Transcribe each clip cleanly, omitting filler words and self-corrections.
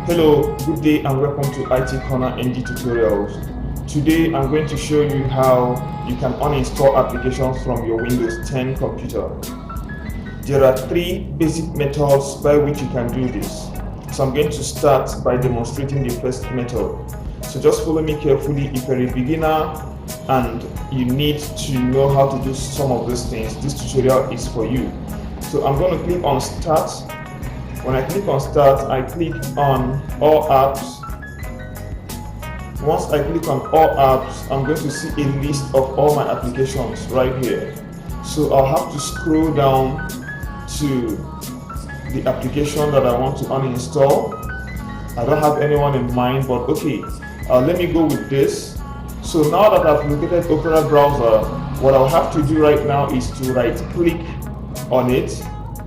Hello, good day and welcome to IT Corner NG Tutorials. Today I'm going to show you how you can uninstall applications from your Windows 10 computer. There are three basic methods by which you can do this. So I'm going to start by demonstrating the first method. So just follow me carefully. If you're a beginner and you need to know how to do some of these things, this tutorial is for you. So I'm going to click on Start. When I click on Start, I click on All Apps. Once I click on All Apps, I'm going to see a list of all my applications right here. So I'll have to scroll down to the application that I want to uninstall. I don't have anyone in mind, but okay, let me go with this. So now that I've located Opera browser, what I'll have to do right now is to right click on it,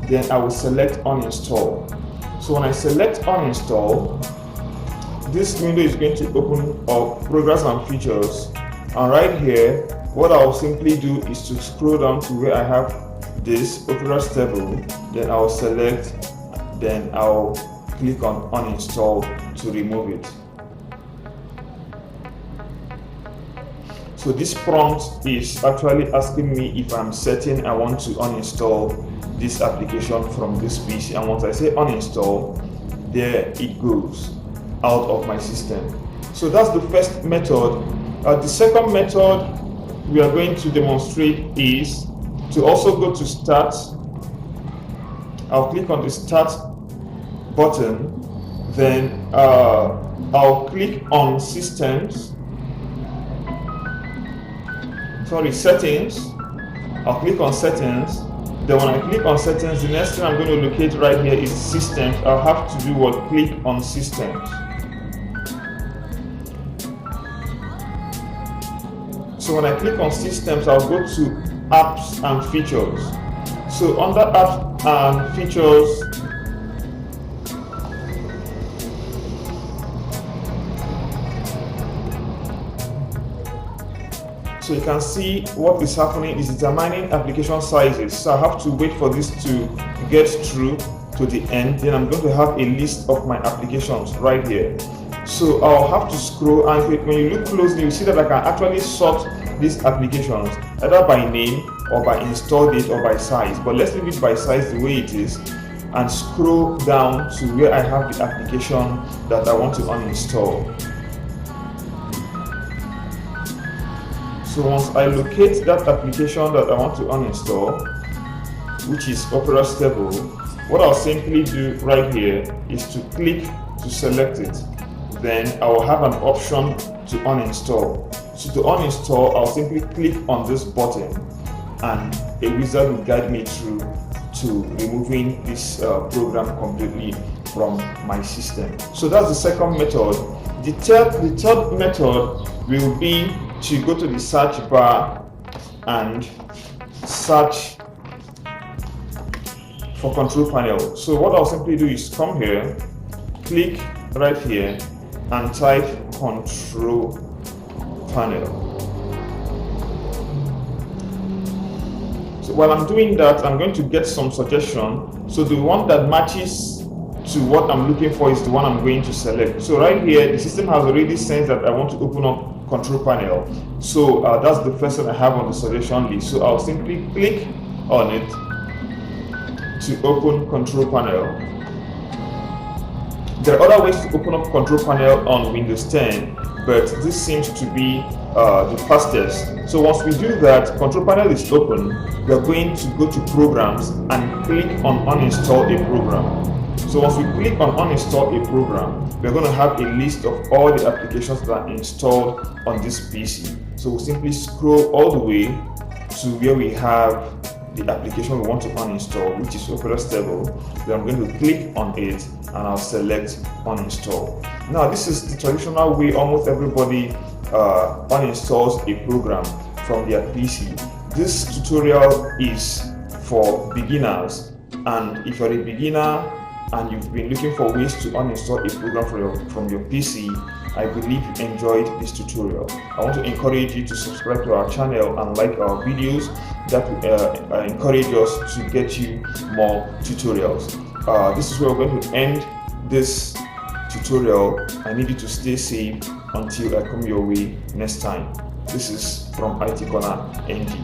then I will select uninstall. So when I select uninstall, this window is going to open up programs and features, and right here what I'll simply do is to scroll down to where I have this Opera stable, then I'll select, then I'll click on uninstall to remove it. So this prompt is actually asking me if I'm certain I want to uninstall this application from this PC, and once I say uninstall, there it goes out of my system. So that's the first method. The second method we are going to demonstrate is to also go to Start. I'll click on the Start button, then I'll click on Settings. I'll click on Settings. Then when I click on Settings, the next thing I'm going to locate right here is Systems. I'll have to do what? Click on Systems. So when I click on Systems, I'll go to Apps and Features. So under Apps and Features, so you can see what is happening is determining application sizes. So I have to wait for this to get through to the end. Then I'm going to have a list of my applications right here. So I'll have to scroll, and when you look closely, you see that I can actually sort these applications either by name or by install date or by size. But let's leave it by size the way it is and scroll down to where I have the application that I want to uninstall. So once I locate that application that I want to uninstall, which is Opera Stable, what I'll simply do right here is to click to select it. Then I will have an option to uninstall. So to uninstall, I'll simply click on this button and a wizard will guide me through to removing this program completely from my system. So that's the second method. The third method will be to go to the search bar and search for control panel. So what I'll simply do is come here, click right here and type control panel. So while I'm doing that, I'm going to get some suggestion. So the one that matches to what I'm looking for is the one I'm going to select. So right here, the system has already sensed that I want to open up control panel. So that's the first one I have on the suggestion list. So I'll simply click on it to open control panel. There are other ways to open up control panel on Windows 10, but this seems to be the fastest. So once we do that, control panel is open. We are going to go to Programs and click on Uninstall a Program. So once we click on Uninstall a Program, we're going to have a list of all the applications that are installed on this PC. So we'll simply scroll all the way to where we have the application we want to uninstall, which is Opera Stable. Then I'm going to click on it and I'll select uninstall. Now this is the traditional way almost everybody uninstalls a program from their PC. This tutorial is for beginners, and if you're a beginner and you've been looking for ways to uninstall a program from your PC, I believe you enjoyed this tutorial. I want to encourage you to subscribe to our channel and like our videos. That will encourage us to get you more tutorials. This is where we're going to end this tutorial. I need you to stay safe until I come your way next time. This is from IT Corner ND.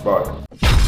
Bye.